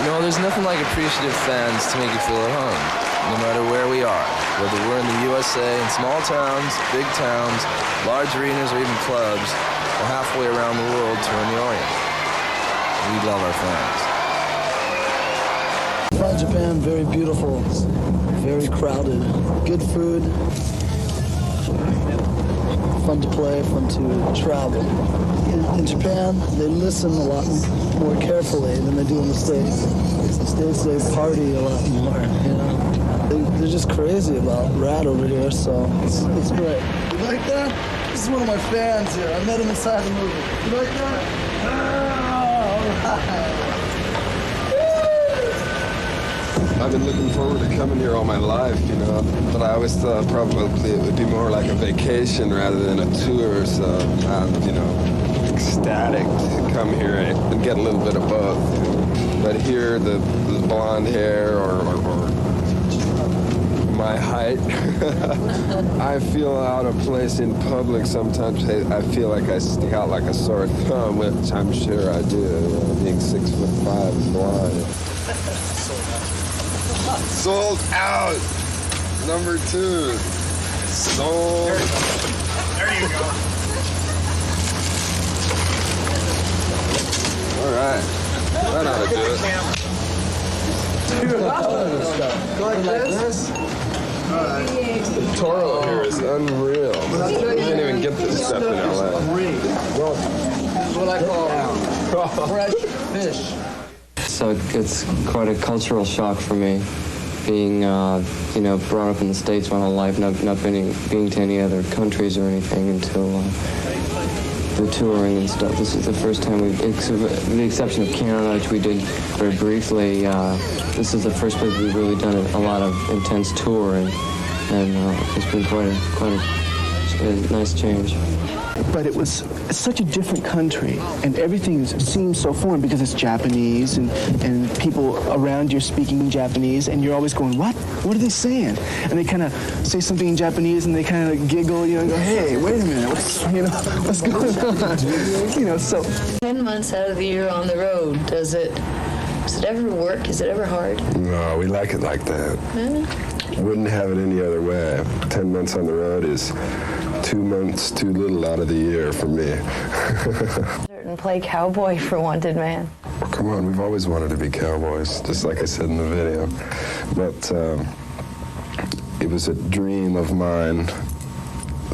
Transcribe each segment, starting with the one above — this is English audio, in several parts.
know, there's nothing like appreciative fans to make you feel at home, no matter where we are. Whether we're in the USA, in small towns, big towns, large arenas, or even clubs, or halfway around the world touring the Orient. We love our fans. Japan, very beautiful, very crowded, good food, fun to play, fun to travel. In Japan, they listen a lot more carefully than they do in the States. In the States, they party a lot more, you know. They're just crazy about Ratt over here, so it's great. You like that? This is one of my fans here. I met him inside the movie. You like that? Oh, all right. I've been looking forward to coming here all my life, you know, but I always thought probably it would be more like a vacation rather than a tour, so I'm, you know, ecstatic to come here and get a little bit of both. You know. But here, the blonde hair or my height, I feel out of place in public sometimes. I feel like I stick out like a sore thumb, which I'm sure I do, you know, being 6'5" and blind. Sold out. Number 2. Sold. There you go. All right. That ought to do it. Go like this. All right. The Toro here is unreal. You can't even get this stuff in LA. That's what I call fresh fish. So it's quite a cultural shock for me, being you know, brought up in the States my whole life, not being to any other countries or anything until the touring and stuff. This is the first time with the exception of Canada, which we did very briefly. This is the first place we've really done a lot of intense touring, and it's been quite a nice change. But it's such a different country, and everything seems so foreign because it's Japanese, and people around you are speaking Japanese, and you're always going, what? What are they saying? And they kind of say something in Japanese, and they kind of giggle, you know, and go, hey, wait a minute, what's going on? You know, so 10 months out of the year on the road, does it ever work? Is it ever hard? No, we like it like that. Wouldn't have it any other way. 10 months on the road is 2 months too little out of the year for me. And play cowboy for Wanted Man. Well, come on, we've always wanted to be cowboys, just like I said in the video. But it was a dream of mine,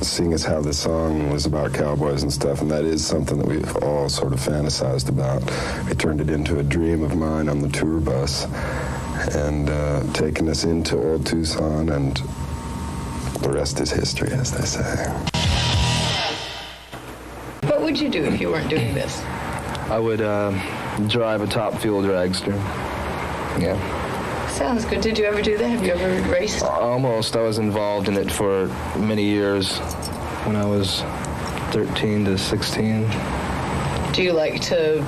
seeing as how the song was about cowboys and stuff, and that is something that we've all sort of fantasized about. I turned it into a dream of mine on the tour bus, and taking us into old Tucson, and the rest is history, as they say. What would you do if you weren't doing this? I would drive a top fuel dragster. Yeah. Sounds good. Did you ever do that? Have you ever raced? Almost. I was involved in it for many years when I was 13 to 16. Do you like to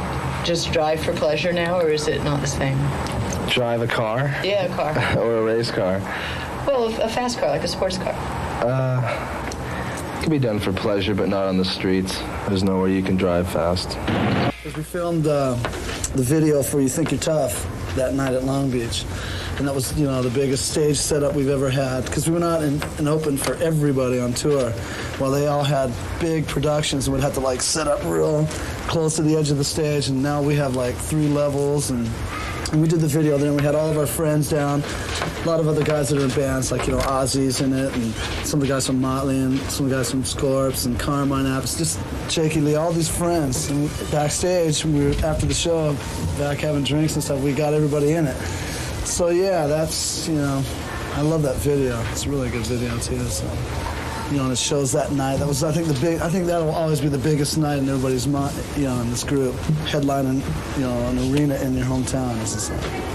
just drive for pleasure now, or is it not the same? Drive a car? Yeah, a car. Or a race car? Well, a fast car, like a sports car. It can be done for pleasure, but not on the streets. There's nowhere you can drive fast. We filmed the video for You Think You're Tough that night at Long Beach. And that was, you know, the biggest stage setup we've ever had, because we went out and opened for everybody on tour, while they all had big productions and would have to, like, set up real close to the edge of the stage. And now we have, like, 3 levels, and we did the video there, and we had all of our friends down. A lot of other guys that are in bands, like, you know, Ozzy's in it, and some of the guys from Motley, and some of the guys from Scorps, and Carmine Apps, just Shaky Lee, all these friends. And backstage, we were, after the show, back having drinks and stuff, we got everybody in it. So, yeah, that's, you know, I love that video. It's a really good video, too, so. You know, and it shows that night. That was, I think that'll always be the biggest night in everybody's mind, you know, in this group. Headlining, you know, an arena in your hometown is just like.